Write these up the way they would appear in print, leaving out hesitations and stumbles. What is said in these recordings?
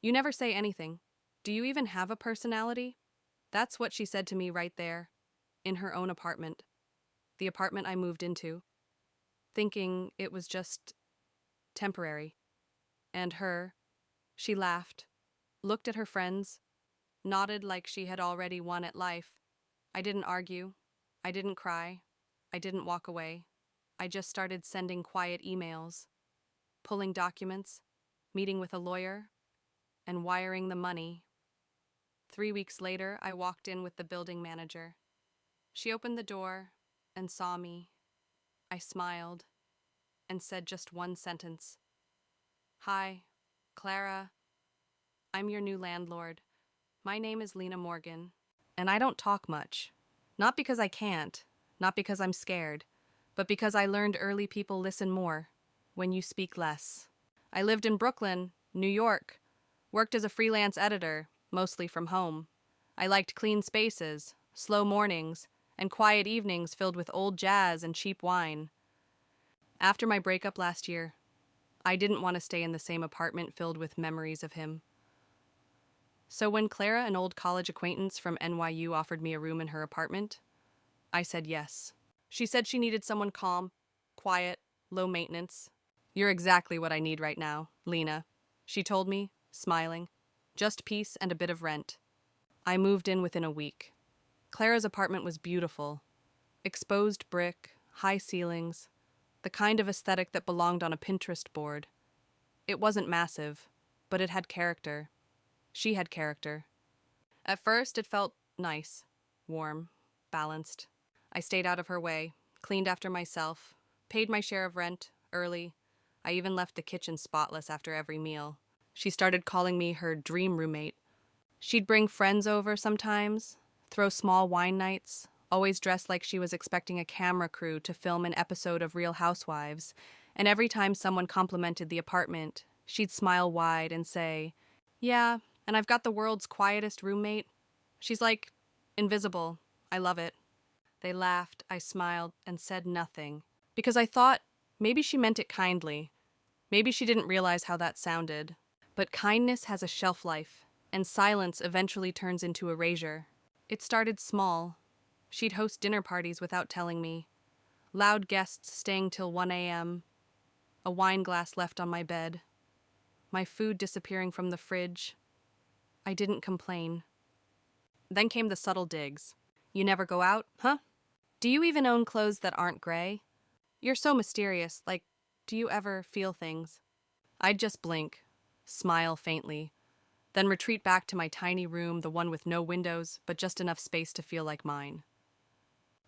You never say anything. Do you even have a personality? That's what she said to me right there, in her own apartment, the apartment I moved into, thinking it was just temporary. And her, she laughed, looked at her friends, nodded like she had already won at life. I didn't argue. I didn't cry. I didn't walk away. I just started sending quiet emails, pulling documents, meeting with a lawyer, and wiring the money. 3 weeks later, I walked in with the building manager. She opened the door and saw me. I smiled and said just one sentence. Hi, Clara. I'm your new landlord. My name is Lena Morgan, and I don't talk much. Not because I can't, not because I'm scared, but because I learned early people listen more when you speak less. I lived in Brooklyn, New York, worked as a freelance editor, mostly from home. I liked clean spaces, slow mornings, and quiet evenings filled with old jazz and cheap wine. After my breakup last year, I didn't want to stay in the same apartment filled with memories of him. So when Clara, an old college acquaintance from NYU, offered me a room in her apartment, I said yes. She said she needed someone calm, quiet, low maintenance. You're exactly what I need right now, Lena, she told me, smiling. Just peace and a bit of rent. I moved in within a week. Clara's apartment was beautiful. Exposed brick, high ceilings, the kind of aesthetic that belonged on a Pinterest board. It wasn't massive, but it had character. She had character. At first, it felt nice, warm, balanced. I stayed out of her way, cleaned after myself, paid my share of rent, early. I even left the kitchen spotless after every meal. She started calling me her dream roommate. She'd bring friends over sometimes, throw small wine nights, always dressed like she was expecting a camera crew to film an episode of Real Housewives, and every time someone complimented the apartment, she'd smile wide and say, "Yeah, and I've got the world's quietest roommate. She's like invisible. I love it." They laughed, I smiled, and said nothing, because I thought maybe she meant it kindly. Maybe she didn't realize how that sounded. But kindness has a shelf life, and silence eventually turns into erasure. It started small. She'd host dinner parties without telling me. Loud guests staying till 1 a.m. A wine glass left on my bed. My food disappearing from the fridge. I didn't complain. Then came the subtle digs. You never go out, huh? Do you even own clothes that aren't gray? You're so mysterious, like, do you ever feel things? I'd just blink, smile faintly, then retreat back to my tiny room, the one with no windows, but just enough space to feel like mine.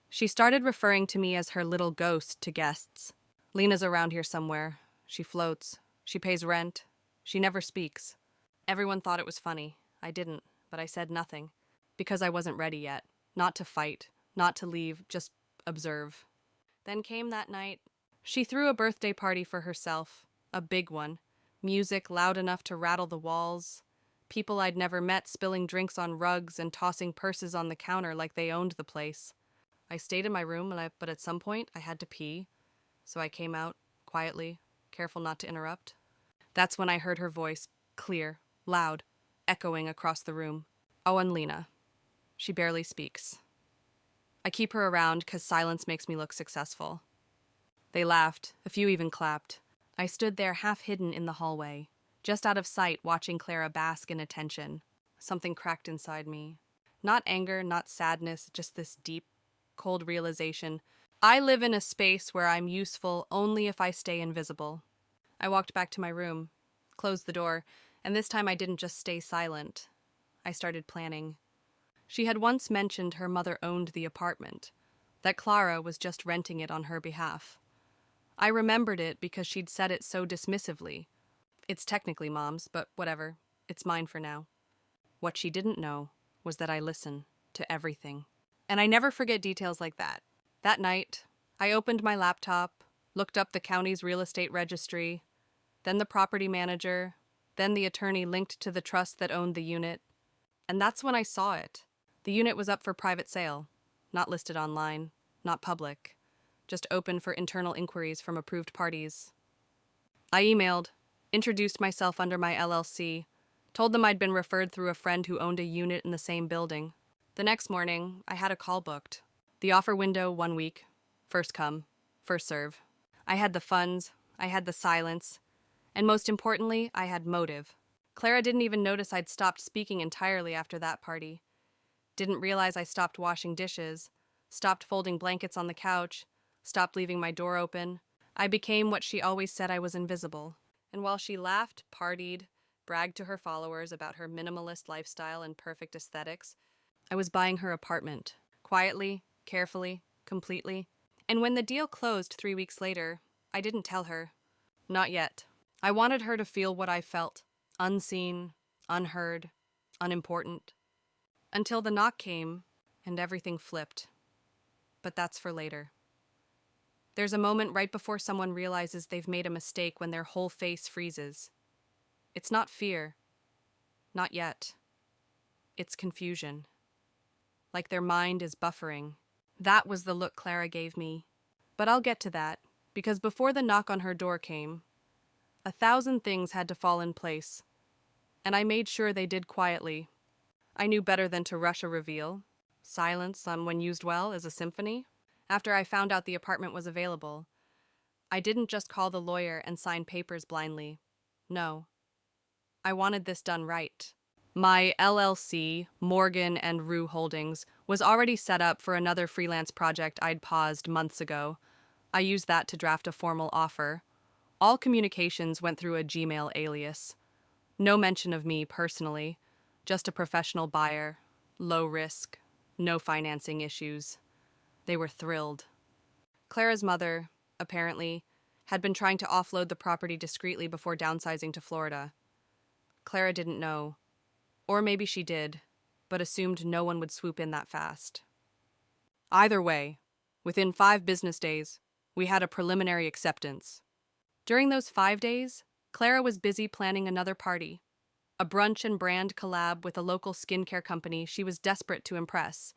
She started referring to me as her little ghost to guests. Lena's around here somewhere. She floats. She pays rent. She never speaks. Everyone thought it was funny. I didn't, but I said nothing. Because I wasn't ready yet. Not to fight. Not to leave. Just observe. Then came that night. She threw a birthday party for herself. A big one. Music loud enough to rattle the walls. People I'd never met spilling drinks on rugs and tossing purses on the counter like they owned the place. I stayed in my room, but at some point I had to pee. So I came out, quietly, careful not to interrupt. That's when I heard her voice, clear, loud, echoing across the room. "Oh, and Lena. She barely speaks. I keep her around 'cause silence makes me look successful." They laughed, a few even clapped. I stood there half hidden in the hallway, just out of sight watching Clara bask in attention. Something cracked inside me. Not anger, not sadness, just this deep, cold realization. I live in a space where I'm useful only if I stay invisible. I walked back to my room, closed the door, and this time I didn't just stay silent. I started planning. She had once mentioned her mother owned the apartment, that Clara was just renting it on her behalf. I remembered it because she'd said it so dismissively. It's technically Mom's, but whatever. It's mine for now. What she didn't know was that I listen to everything. And I never forget details like that. That night, I opened my laptop, looked up the county's real estate registry, then the property manager, then the attorney linked to the trust that owned the unit. And that's when I saw it. The unit was up for private sale, not listed online, not public, just open for internal inquiries from approved parties. I emailed, introduced myself under my LLC, Told them I'd been referred through a friend who owned a unit in the same building. The next morning, I had a call booked. The offer window 1 week. First come, first serve. I had the funds, I had the silence, and most importantly, I had motive. Clara didn't even notice I'd stopped speaking entirely after that party. Didn't realize I stopped washing dishes, stopped folding blankets on the couch, stopped leaving my door open. I became what she always said I was invisible. And while she laughed, partied, bragged to her followers about her minimalist lifestyle and perfect aesthetics, I was buying her apartment. Quietly, carefully, completely. And when the deal closed 3 weeks later, I didn't tell her. Not yet. I wanted her to feel what I felt. Unseen, unheard, unimportant. Until the knock came, and everything flipped. But that's for later. There's a moment right before someone realizes they've made a mistake when their whole face freezes. It's not fear. Not yet. It's confusion. Like their mind is buffering. That was the look Clara gave me. But I'll get to that, because before the knock on her door came, 1,000 things had to fall in place. And I made sure they did quietly. I knew better than to rush a reveal. Silence, when used well, is a symphony. After I found out the apartment was available, I didn't just call the lawyer and sign papers blindly. No. I wanted this done right. My LLC, Morgan and Rue Holdings, was already set up for another freelance project I'd paused months ago. I used that to draft a formal offer. All communications went through a Gmail alias. No mention of me personally, just a professional buyer, low risk, no financing issues. They were thrilled. Clara's mother, apparently, had been trying to offload the property discreetly before downsizing to Florida. Clara didn't know. Or maybe she did, but assumed no one would swoop in that fast. Either way, within 5 business days, we had a preliminary acceptance. During those 5 days, Clara was busy planning another party, a brunch and brand collab with a local skincare company she was desperate to impress.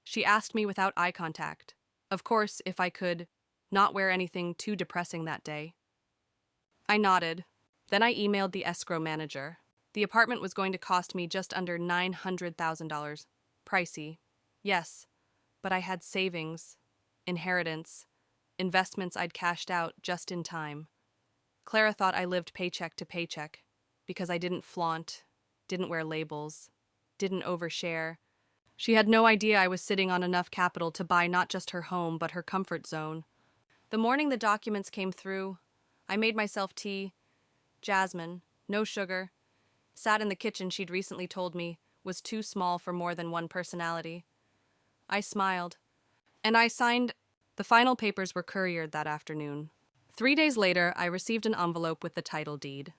She asked me without eye contact, of course, if I could not wear anything too depressing that day. I nodded. Then I emailed the escrow manager. The apartment was going to cost me just under $900,000. Pricey. Yes, but I had savings, inheritance, investments I'd cashed out just in time. Clara thought I lived paycheck to paycheck because I didn't flaunt, didn't wear labels, didn't overshare. She had no idea I was sitting on enough capital to buy not just her home, but her comfort zone. The morning the documents came through, I made myself tea, jasmine, no sugar, sat in the kitchen she'd recently told me was too small for more than one personality. I smiled, and I signed. The final papers were couriered that afternoon. 3 days later, I received an envelope with the title deed.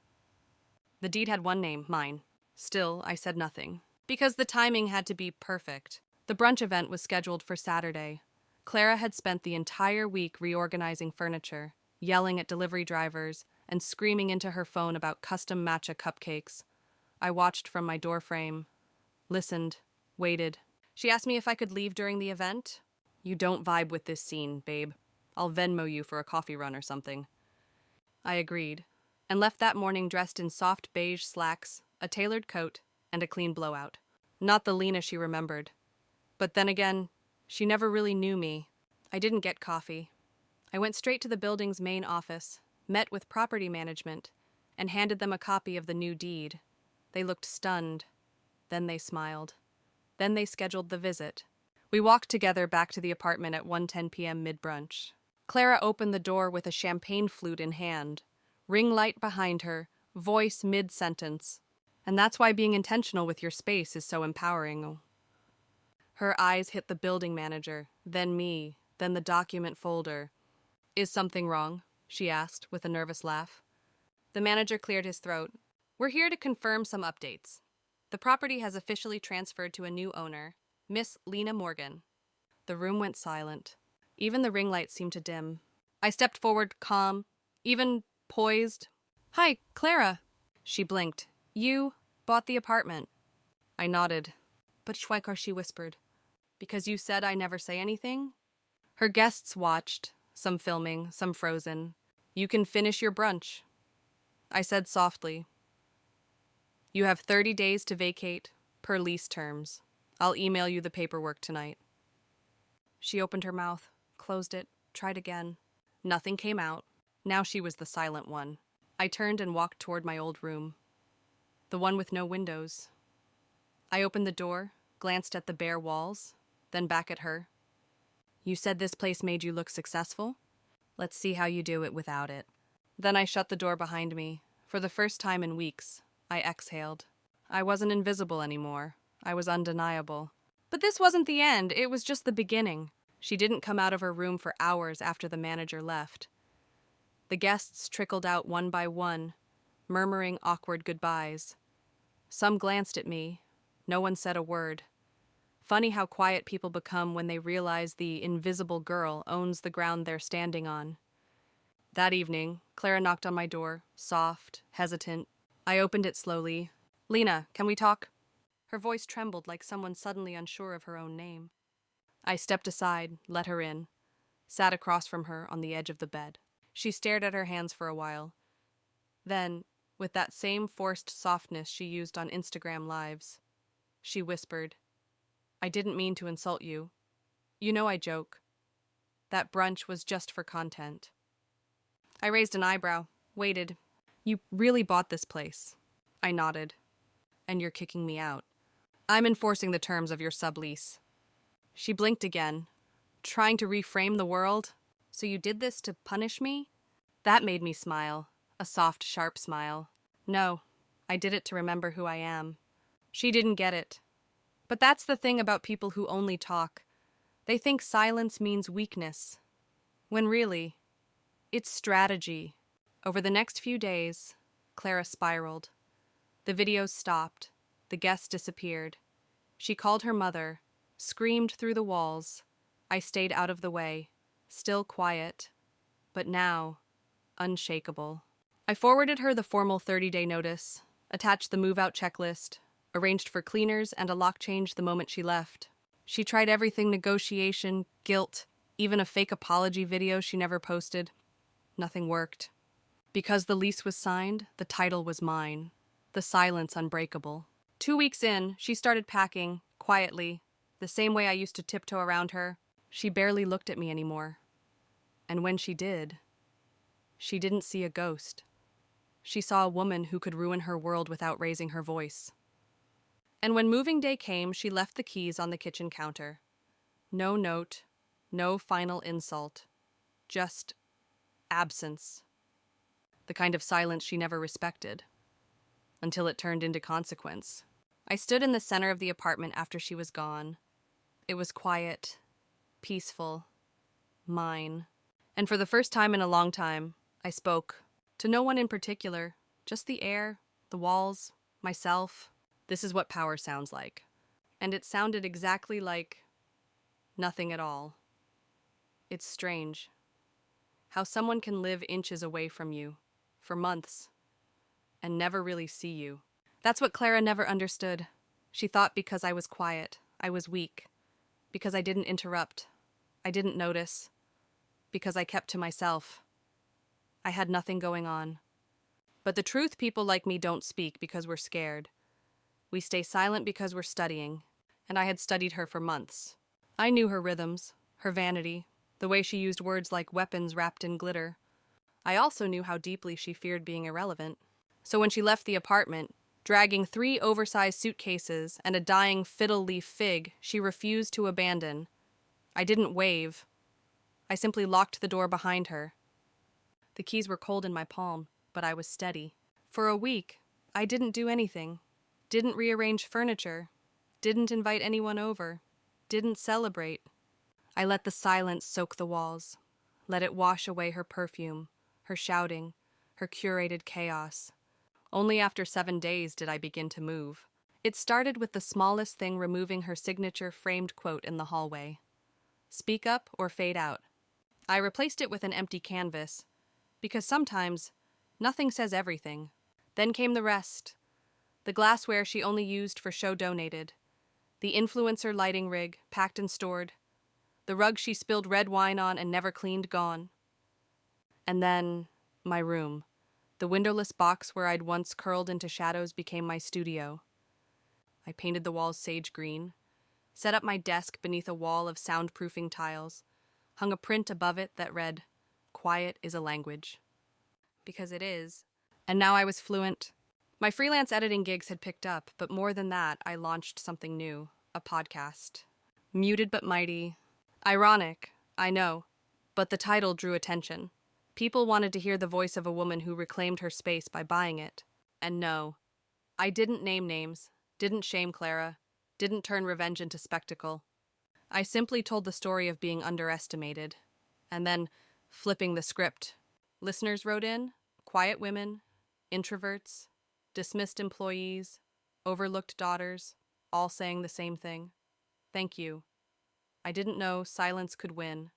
The deed had one name, mine. Still, I said nothing, because the timing had to be perfect. The brunch event was scheduled for Saturday. Clara had spent the entire week reorganizing furniture, yelling at delivery drivers, and screaming into her phone about custom matcha cupcakes. I watched from my doorframe, listened, waited. She asked me if I could leave during the event. You don't vibe with this scene, babe. I'll Venmo you for a coffee run or something. I agreed, and left that morning dressed in soft beige slacks, a tailored coat, and a clean blowout. Not the Lena she remembered. But then again, she never really knew me. I didn't get coffee. I went straight to the building's main office, met with property management, and handed them a copy of the new deed. They looked stunned. Then they smiled. Then they scheduled the visit. We walked together back to the apartment at 1:10 p.m. mid-brunch. Clara opened the door with a champagne flute in hand, ring light behind her, voice mid-sentence. And that's why being intentional with your space is so empowering. Her eyes hit the building manager, then me, then the document folder. Is something wrong? She asked, with a nervous laugh. The manager cleared his throat. We're here to confirm some updates. The property has officially transferred to a new owner, Miss Lena Morgan. The room went silent. Even the ring light seemed to dim. I stepped forward, calm, even poised. Hi, Clara. She blinked. You bought the apartment. I nodded. But Schweikar, she whispered. Because you said I never say anything? Her guests watched, some filming, some frozen. You can finish your brunch. I said softly. You have 30 days to vacate, per lease terms. I'll email you the paperwork tonight. She opened her mouth, closed it, tried again. Nothing came out. Now she was the silent one. I turned and walked toward my old room. The one with no windows. I opened the door, glanced at the bare walls, then back at her. You said this place made you look successful? Let's see how you do it without it. Then I shut the door behind me. For the first time in weeks, I exhaled. I wasn't invisible anymore. I was undeniable. But this wasn't the end. It was just the beginning. She didn't come out of her room for hours after the manager left. The guests trickled out one by one, murmuring awkward goodbyes. Some glanced at me. No one said a word. Funny how quiet people become when they realize the invisible girl owns the ground they're standing on. That evening, Clara knocked on my door, soft, hesitant. I opened it slowly. Lena, can we talk? Her voice trembled like someone suddenly unsure of her own name. I stepped aside, let her in, sat across from her on the edge of the bed. She stared at her hands for a while. Then, with that same forced softness she used on Instagram Lives, she whispered, I didn't mean to insult you. You know I joke. That brunch was just for content. I raised an eyebrow, waited. You really bought this place? I nodded. And you're kicking me out. I'm enforcing the terms of your sublease. She blinked again, trying to reframe the world. So you did this to punish me? That made me smile, a soft, sharp smile. No, I did it to remember who I am. She didn't get it. But that's the thing about people who only talk. They think silence means weakness, when really, it's strategy. Over the next few days, Clara spiraled. The videos stopped. The guests disappeared. She called her mother, screamed through the walls. I stayed out of the way, still quiet, but now unshakable. I forwarded her the formal 30-day notice, attached the move-out checklist, arranged for cleaners and a lock change the moment she left. She tried everything: negotiation, guilt, even a fake apology video she never posted. Nothing worked. Because the lease was signed, the title was mine. The silence unbreakable. 2 weeks in, she started packing, quietly, the same way I used to tiptoe around her. She barely looked at me anymore. And when she did, she didn't see a ghost. She saw a woman who could ruin her world without raising her voice. And when moving day came, she left the keys on the kitchen counter. No note, no final insult, just absence. The kind of silence she never respected, until it turned into consequence. I stood in the center of the apartment after she was gone. It was quiet, peaceful, mine. And for the first time in a long time, I spoke. To no one in particular, just the air, the walls, myself. This is what power sounds like. And it sounded exactly like nothing at all. It's strange how someone can live inches away from you for months and never really see you. That's what Clara never understood. She thought because I was quiet, I was weak. Because I didn't interrupt, I didn't notice. Because I kept to myself. I had nothing going on. But the truth, people like me don't speak because we're scared. We stay silent because we're studying, and I had studied her for months. I knew her rhythms, her vanity, the way she used words like weapons wrapped in glitter. I also knew how deeply she feared being irrelevant. So when she left the apartment, dragging 3 oversized suitcases and a dying fiddle leaf fig she refused to abandon, I didn't wave. I simply locked the door behind her. The keys were cold in my palm, but I was steady. For a week, I didn't do anything. Didn't rearrange furniture. Didn't invite anyone over. Didn't celebrate. I let the silence soak the walls. Let it wash away her perfume, her shouting, her curated chaos. Only after 7 days did I begin to move. It started with the smallest thing, removing her signature framed quote in the hallway. Speak up or fade out. I replaced it with an empty canvas, because sometimes nothing says everything. Then came the rest. The glassware she only used for show donated. The influencer lighting rig, packed and stored. The rug she spilled red wine on and never cleaned, gone. And then my room. The windowless box where I'd once curled into shadows became my studio. I painted the walls sage green, set up my desk beneath a wall of soundproofing tiles, hung a print above it that read, "Quiet is a language." Because it is. And now I was fluent. My freelance editing gigs had picked up, but more than that, I launched something new, a podcast. Muted but mighty. Ironic, I know, but the title drew attention. People wanted to hear the voice of a woman who reclaimed her space by buying it. And no, I didn't name names, didn't shame Clara, didn't turn revenge into spectacle. I simply told the story of being underestimated, and then flipping the script. Listeners wrote in, quiet women, introverts, dismissed employees, overlooked daughters, all saying the same thing. Thank you. I didn't know silence could win.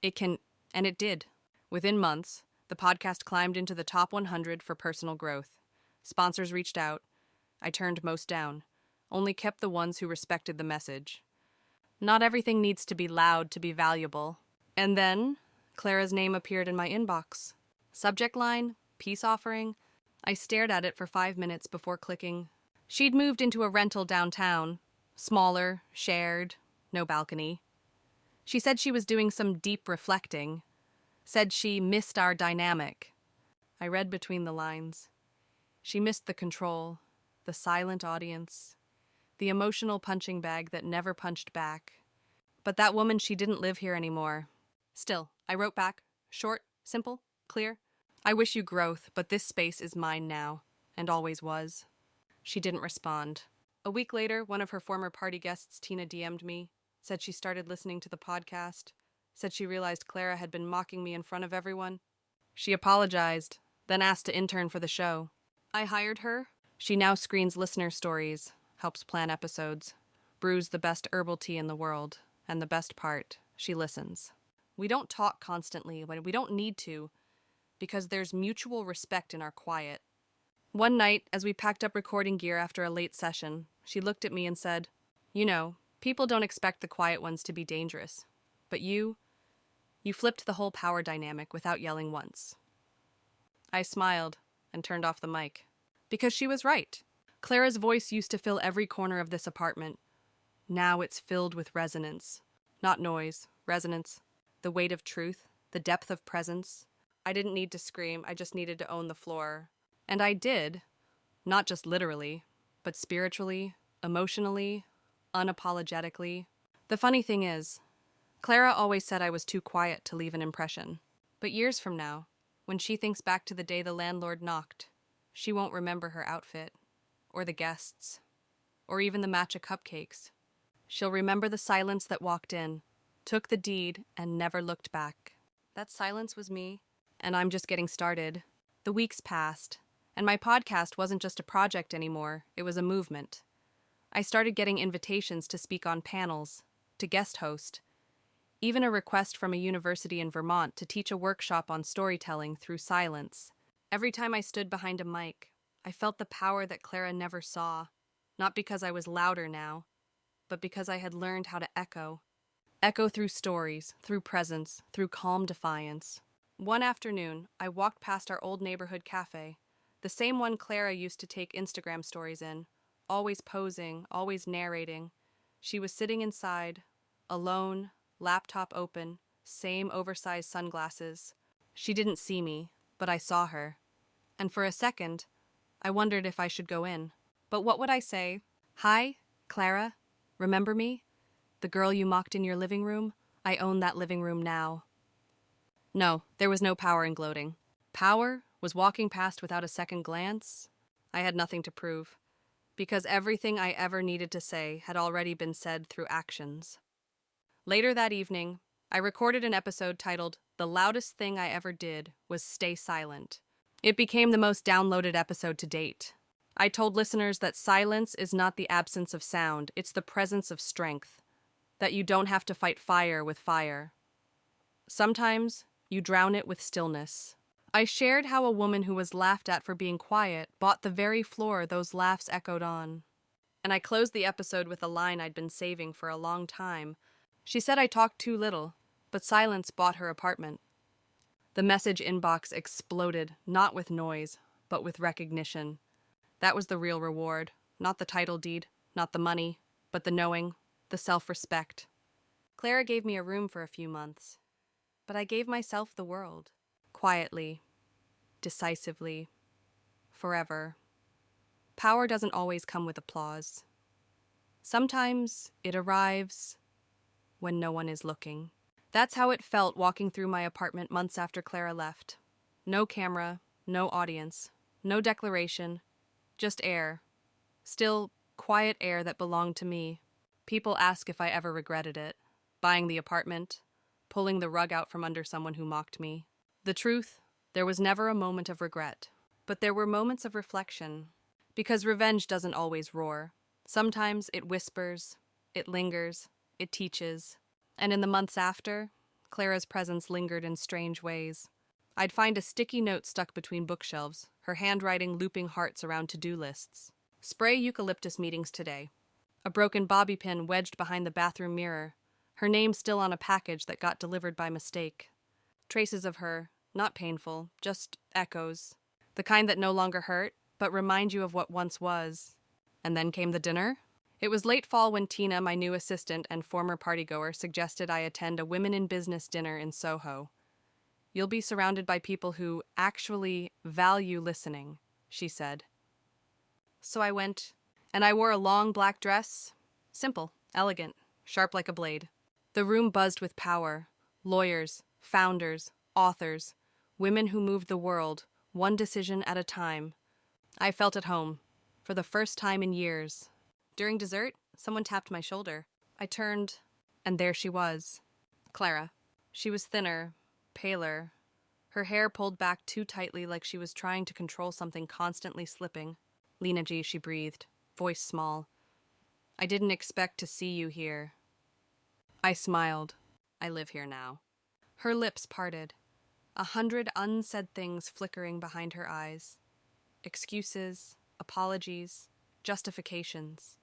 It can, and it did. Within months, the podcast climbed into the top 100 for personal growth. Sponsors reached out. I turned most down, only kept the ones who respected the message. Not everything needs to be loud to be valuable. And then, Clara's name appeared in my inbox. Subject line, peace offering. I stared at it for 5 minutes before clicking. She'd moved into a rental downtown. Smaller, shared, no balcony. She said she was doing some deep reflecting. Said she missed our dynamic. I read between the lines. She missed the control, the silent audience, the emotional punching bag that never punched back. But that woman, she didn't live here anymore. Still, I wrote back, short, simple, clear. I wish you growth, but this space is mine now, and always was. She didn't respond. A week later, one of her former party guests, Tina, DM'd me, said she started listening to the podcast, said she realized Clara had been mocking me in front of everyone. She apologized, then asked to intern for the show. I hired her. She now screens listener stories, helps plan episodes, brews the best herbal tea in the world, and the best part, she listens. We don't talk constantly when we don't need to, because there's mutual respect in our quiet. One night, as we packed up recording gear after a late session, she looked at me and said, "You know, people don't expect the quiet ones to be dangerous, but you flipped the whole power dynamic without yelling once." I smiled and turned off the mic. Because she was right. Clara's voice used to fill every corner of this apartment. Now it's filled with resonance. Not noise, resonance. The weight of truth, the depth of presence. I didn't need to scream, I just needed to own the floor. And I did. Not just literally, but spiritually, emotionally, unapologetically. The funny thing is, Clara always said I was too quiet to leave an impression. But years from now, when she thinks back to the day the landlord knocked, she won't remember her outfit, or the guests, or even the matcha cupcakes. She'll remember the silence that walked in, took the deed, and never looked back. That silence was me, and I'm just getting started. The weeks passed, and my podcast wasn't just a project anymore, it was a movement. I started getting invitations to speak on panels, to guest host, even a request from a university in Vermont to teach a workshop on storytelling through silence. Every time I stood behind a mic, I felt the power that Clara never saw, not because I was louder now, but because I had learned how to echo. Echo through stories, through presence, through calm defiance. One afternoon, I walked past our old neighborhood cafe, the same one Clara used to take Instagram stories in, always posing, always narrating. She was sitting inside, alone, laptop open, same oversized sunglasses. She didn't see me, but I saw her. And for a second, I wondered if I should go in. But what would I say? "Hi, Clara, remember me? The girl you mocked in your living room? I own that living room now." No, there was no power in gloating. Power was walking past without a second glance. I had nothing to prove, because everything I ever needed to say had already been said through actions. Later that evening, I recorded an episode titled "The Loudest Thing I Ever Did Was Stay Silent." It became the most downloaded episode to date. I told listeners that silence is not the absence of sound, it's the presence of strength. That you don't have to fight fire with fire. Sometimes, you drown it with stillness. I shared how a woman who was laughed at for being quiet bought the very floor those laughs echoed on. And I closed the episode with a line I'd been saving for a long time. She said I talked too little, but silence bought her apartment. The message inbox exploded, not with noise, but with recognition. That was the real reward, not the title deed, not the money, but the knowing, the self-respect. Clara gave me a room for a few months, but I gave myself the world. Quietly, decisively, forever. Power doesn't always come with applause. Sometimes it arrives when no one is looking. That's how it felt walking through my apartment months after Clara left. No camera, no audience, no declaration, just air. Still, quiet air that belonged to me. People ask if I ever regretted it. Buying the apartment, pulling the rug out from under someone who mocked me. The truth, there was never a moment of regret. But there were moments of reflection. Because revenge doesn't always roar. Sometimes it whispers, it lingers, it teaches. And in the months after, Clara's presence lingered in strange ways. I'd find a sticky note stuck between bookshelves, her handwriting looping hearts around to-do lists. Spray eucalyptus meetings today. A broken bobby pin wedged behind the bathroom mirror, her name still on a package that got delivered by mistake. Traces of her, not painful, just echoes. The kind that no longer hurt, but remind you of what once was. And then came the dinner. It was late fall when Tina, my new assistant and former partygoer, suggested I attend a women in business dinner in Soho. You'll be surrounded by people who actually value listening, she said. So I went, and I wore a long black dress. Simple, elegant, sharp like a blade. The room buzzed with power. Lawyers, founders, authors, women who moved the world, one decision at a time. I felt at home, for the first time in years. During dessert, someone tapped my shoulder. I turned, and there she was. Clara. She was thinner, paler, her hair pulled back too tightly like she was trying to control something constantly slipping. Lena G, she breathed, voice small. I didn't expect to see you here. I smiled. I live here now. Her lips parted, 100 unsaid things flickering behind her eyes. Excuses, apologies, justifications.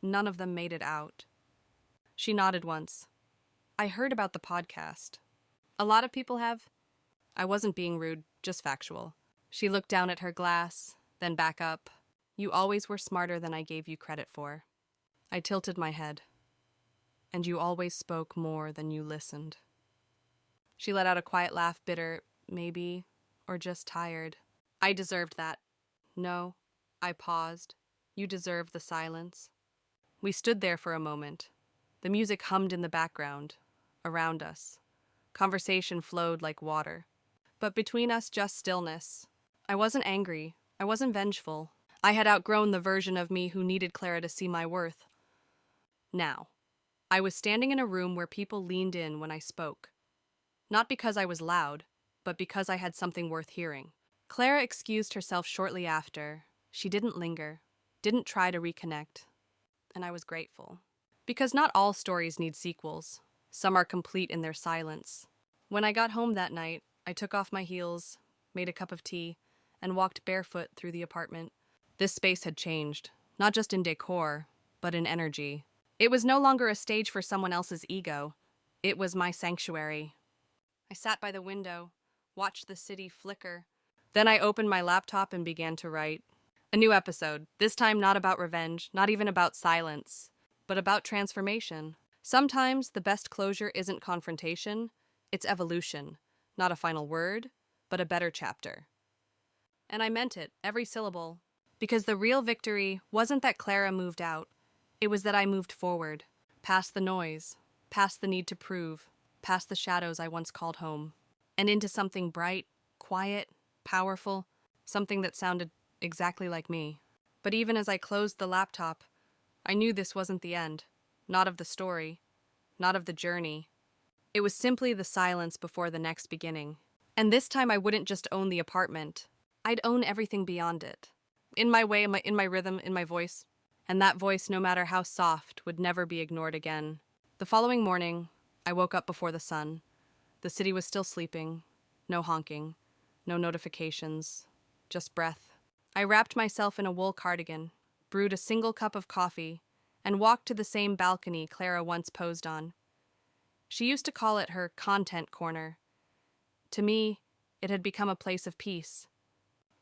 None of them made it out. She nodded once. I heard about the podcast. A lot of people have. I wasn't being rude, just factual. She looked down at her glass, then back up. You always were smarter than I gave you credit for. I tilted my head. And you always spoke more than you listened. She let out a quiet laugh, bitter, maybe, or just tired. I deserved that. No, I paused. You deserved the silence. We stood there for a moment. The music hummed in the background, around us. Conversation flowed like water. But between us, just stillness. I wasn't angry. I wasn't vengeful. I had outgrown the version of me who needed Clara to see my worth. Now, I was standing in a room where people leaned in when I spoke. Not because I was loud, but because I had something worth hearing. Clara excused herself shortly after. She didn't linger, didn't try to reconnect. And I was grateful. Because not all stories need sequels. Some are complete in their silence. When I got home that night, I took off my heels, made a cup of tea, and walked barefoot through the apartment. This space had changed, not just in decor, but in energy. It was no longer a stage for someone else's ego. It was my sanctuary. I sat by the window, watched the city flicker. Then I opened my laptop and began to write. A new episode, this time not about revenge, not even about silence, but about transformation. Sometimes the best closure isn't confrontation, it's evolution. Not a final word, but a better chapter. And I meant it, every syllable. Because the real victory wasn't that Clara moved out. It was that I moved forward, past the noise, past the need to prove, past the shadows I once called home, and into something bright, quiet, powerful, something that sounded exactly like me. But even as I closed the laptop, I knew this wasn't the end. Not of the story, not of the journey. It was simply the silence before the next beginning. And this time I wouldn't just own the apartment. I'd own everything beyond it. In my way, in my rhythm, in my voice. And that voice, no matter how soft, would never be ignored again. The following morning, I woke up before the sun. The city was still sleeping. No honking. No notifications. Just breath. I wrapped myself in a wool cardigan, brewed a single cup of coffee, and walked to the same balcony Clara once posed on. She used to call it her content corner. To me, it had become a place of peace.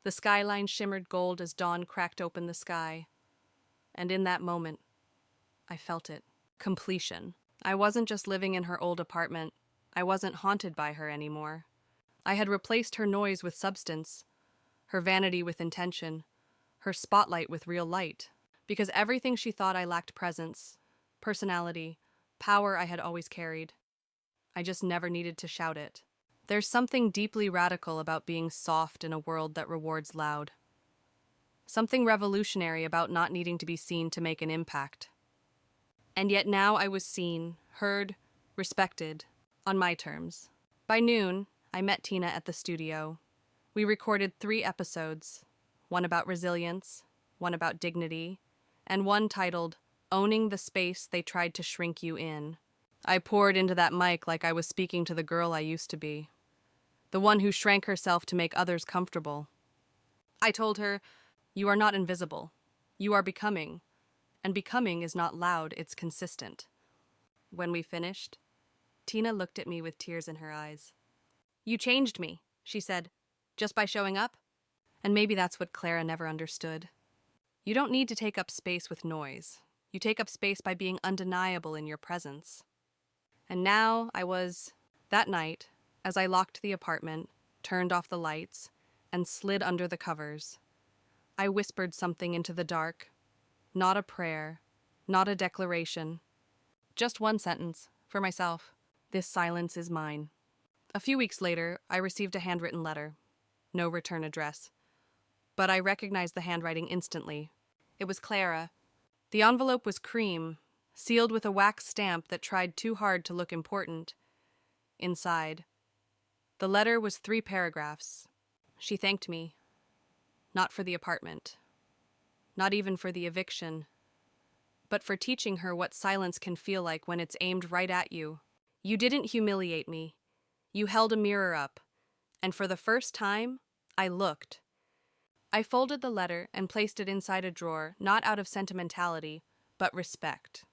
The skyline shimmered gold as dawn cracked open the sky. And in that moment, I felt it. Completion. I wasn't just living in her old apartment. I wasn't haunted by her anymore. I had replaced her noise with substance, her vanity with intention, her spotlight with real light. Because everything she thought I lacked presence, personality, power I had always carried. I just never needed to shout it. There's something deeply radical about being soft in a world that rewards loud. Something revolutionary about not needing to be seen to make an impact. And yet now I was seen, heard, respected, on my terms. By noon, I met Tina at the studio. We recorded 3 episodes, one about resilience, one about dignity, and one titled, Owning the Space They Tried to Shrink You In. I poured into that mic like I was speaking to the girl I used to be, the one who shrank herself to make others comfortable. I told her, you are not invisible. You are becoming. And becoming is not loud, it's consistent. When we finished, Tina looked at me with tears in her eyes. You changed me, she said, just by showing up. And maybe that's what Clara never understood. You don't need to take up space with noise. You take up space by being undeniable in your presence. And now that night, as I locked the apartment, turned off the lights, and slid under the covers, I whispered something into the dark. Not a prayer, not a declaration. Just one sentence, for myself. This silence is mine. A few weeks later, I received a handwritten letter. No return address. But I recognized the handwriting instantly. It was Clara. The envelope was cream, sealed with a wax stamp that tried too hard to look important. Inside, the letter was 3 paragraphs. She thanked me. Not for the apartment. Not even for the eviction. But for teaching her what silence can feel like when it's aimed right at you. You didn't humiliate me. You held a mirror up. And for the first time, I looked. I folded the letter and placed it inside a drawer, not out of sentimentality, but respect.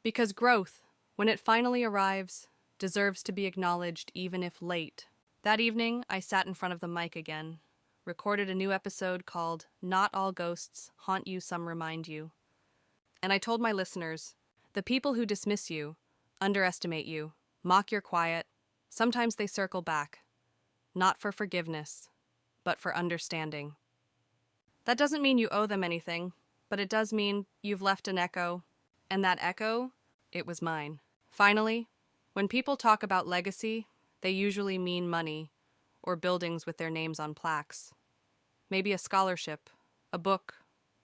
Because growth, when it finally arrives, deserves to be acknowledged even if late. That evening, I sat in front of the mic again, recorded a new episode called Not All Ghosts Haunt You, Some Remind You. And I told my listeners, the people who dismiss you, underestimate you, mock your quiet, sometimes they circle back, not for forgiveness, but for understanding. That doesn't mean you owe them anything, but it does mean you've left an echo, and that echo, it was mine. Finally, when people talk about legacy, they usually mean money, or buildings with their names on plaques. Maybe a scholarship, a book,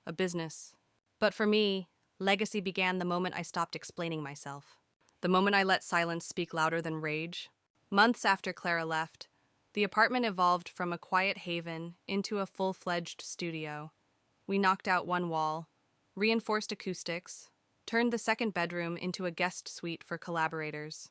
a business. But for me, legacy began the moment I stopped explaining myself. The moment I let silence speak louder than rage. Months after Clara left, the apartment evolved from a quiet haven into a full-fledged studio. We knocked out one wall, reinforced acoustics, turned the second bedroom into a guest suite for collaborators.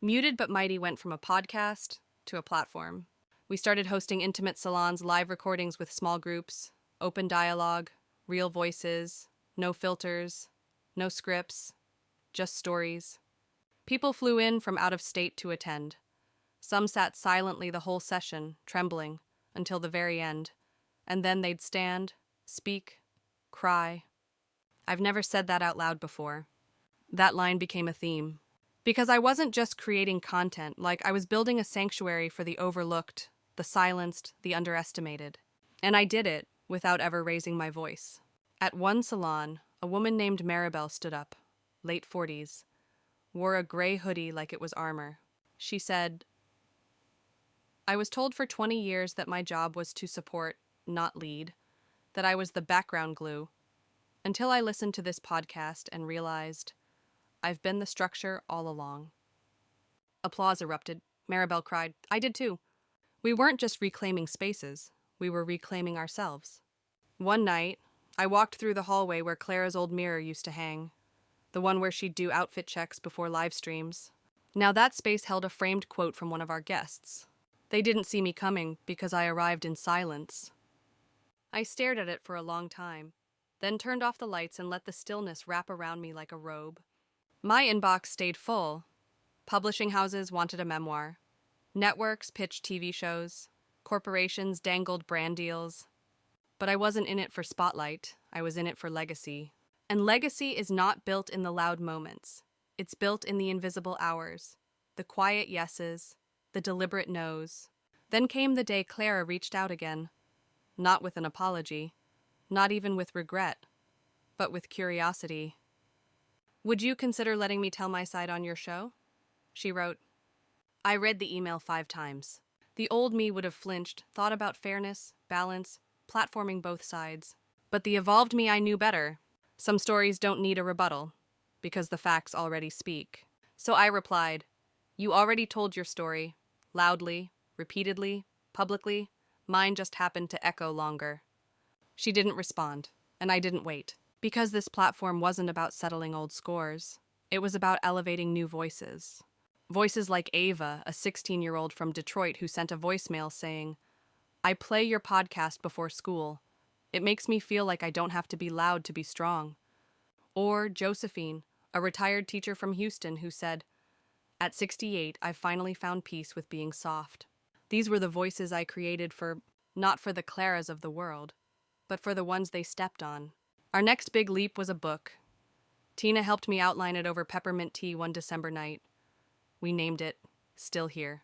Muted but Mighty went from a podcast to a platform. We started hosting intimate salons, live recordings with small groups, open dialogue, real voices, no filters, no scripts, just stories. People flew in from out of state to attend. Some sat silently the whole session, trembling, until the very end, and then they'd stand, speak, cry. I've never said that out loud before. That line became a theme. Because I wasn't just creating content, like I was building a sanctuary for the overlooked, the silenced, the underestimated. And I did it without ever raising my voice. At one salon, a woman named Maribel stood up, late 40s, wore a gray hoodie like it was armor. She said, I was told for 20 years that my job was to support, not lead, that I was the background glue, until I listened to this podcast and realized I've been the structure all along. Applause erupted. Maribel cried, I did too. We weren't just reclaiming spaces, we were reclaiming ourselves. One night, I walked through the hallway where Clara's old mirror used to hang, the one where she'd do outfit checks before live streams. Now that space held a framed quote from one of our guests. They didn't see me coming because I arrived in silence. I stared at it for a long time, then turned off the lights and let the stillness wrap around me like a robe. My inbox stayed full. Publishing houses wanted a memoir. Networks pitched TV shows, corporations dangled brand deals. But I wasn't in it for spotlight, I was in it for legacy. And legacy is not built in the loud moments. It's built in the invisible hours, the quiet yeses, the deliberate no's. Then came the day Clara reached out again. Not with an apology, not even with regret, but with curiosity. "Would you consider letting me tell my side on your show?" She wrote. I read the email 5 times. The old me would have flinched, thought about fairness, balance, platforming both sides. But the evolved me I knew better. Some stories don't need a rebuttal, because the facts already speak. So I replied, "You already told your story, loudly, repeatedly, publicly. Mine just happened to echo longer." She didn't respond, and I didn't wait. Because this platform wasn't about settling old scores. It was about elevating new voices. Voices like Ava, a 16-year-old from Detroit who sent a voicemail saying, "I play your podcast before school. It makes me feel like I don't have to be loud to be strong." Or Josephine, a retired teacher from Houston who said, "At 68, I've finally found peace with being soft." These were the voices I created not for the Claras of the world, but for the ones they stepped on. Our next big leap was a book. Tina helped me outline it over peppermint tea one December night. We named it Still Here.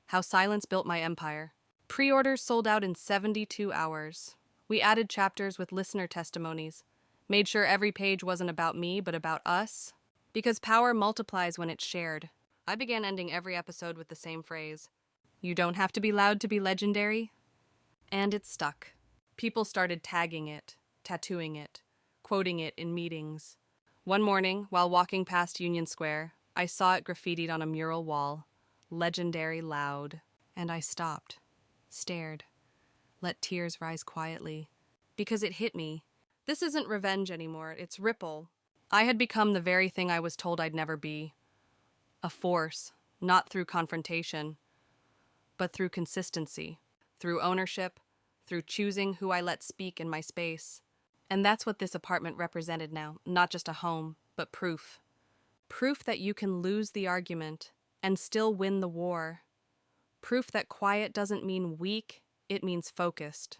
How Silence Built My Empire. Pre-orders sold out in 72 hours. We added chapters with listener testimonies, made sure every page wasn't about me, but about us. Because power multiplies when it's shared. I began ending every episode with the same phrase, "You don't have to be loud to be legendary." And it stuck. People started tagging it, tattooing it, quoting it in meetings. One morning, while walking past Union Square, I saw it graffitied on a mural wall, "Legendary Loud." And I stopped, stared, let tears rise quietly. Because it hit me. This isn't revenge anymore, it's ripple. I had become the very thing I was told I'd never be. A force, not through confrontation, but through consistency, through ownership, through choosing who I let speak in my space. And that's what this apartment represented now, not just a home, but proof. Proof that you can lose the argument and still win the war. Proof that quiet doesn't mean weak, it means focused.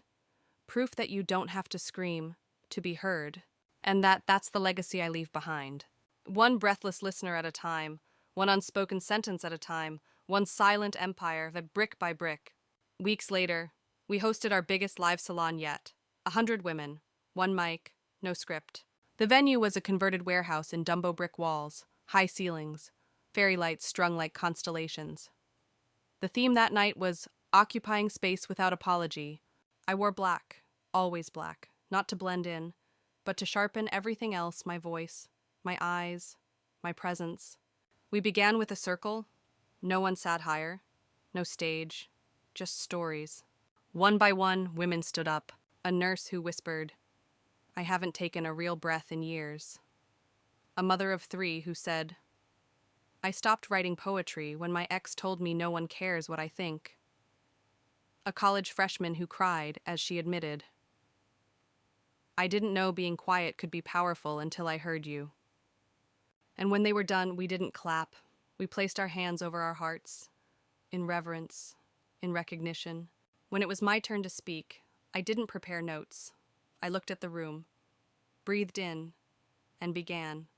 Proof that you don't have to scream to be heard. And that's the legacy I leave behind. One breathless listener at a time, one unspoken sentence at a time, one silent empire that brick by brick. Weeks later, we hosted our biggest live salon yet. 100 women, 1 mic, no script. The venue was a converted warehouse in Dumbo brick walls, high ceilings, fairy lights strung like constellations. The theme that night was occupying space without apology. I wore black, always black, not to blend in, but to sharpen everything else, my voice, my eyes, my presence. We began with a circle. No one sat higher, no stage, just stories. One by one, women stood up. A nurse who whispered, "I haven't taken a real breath in years." A mother of 3 who said, "I stopped writing poetry when my ex told me no one cares what I think." A college freshman who cried as she admitted, "I didn't know being quiet could be powerful until I heard you." And when they were done, we didn't clap. We placed our hands over our hearts, in reverence, in recognition. When it was my turn to speak, I didn't prepare notes. I looked at the room, breathed in, and began.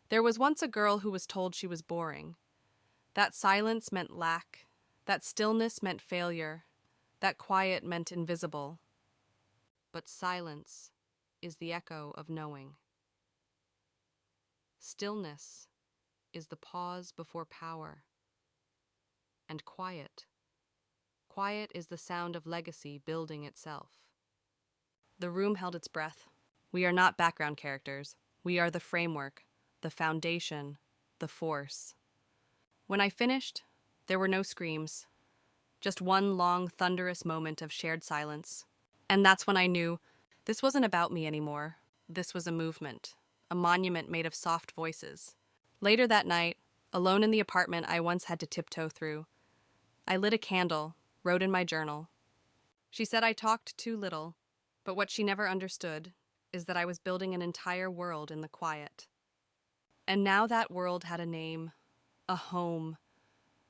There was once a girl who was told she was boring. That silence meant lack. That stillness meant failure. That quiet meant invisible. But silence is the echo of knowing. Stillness is the pause before power. And quiet is the sound of legacy building itself. The room held its breath. We are not background characters. We are the framework, the foundation, the force. When I finished, there were no screams, just one long, thunderous moment of shared silence. And that's when I knew this wasn't about me anymore. This was a movement, a monument made of soft voices. Later that night, alone in the apartment I once had to tiptoe through, I lit a candle, wrote in my journal. She said I talked too little, but what she never understood is that I was building an entire world in the quiet. And now that world had a name, a home,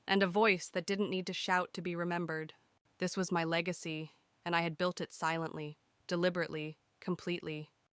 and a voice that didn't need to shout to be remembered. This was my legacy, and I had built it silently, deliberately, completely.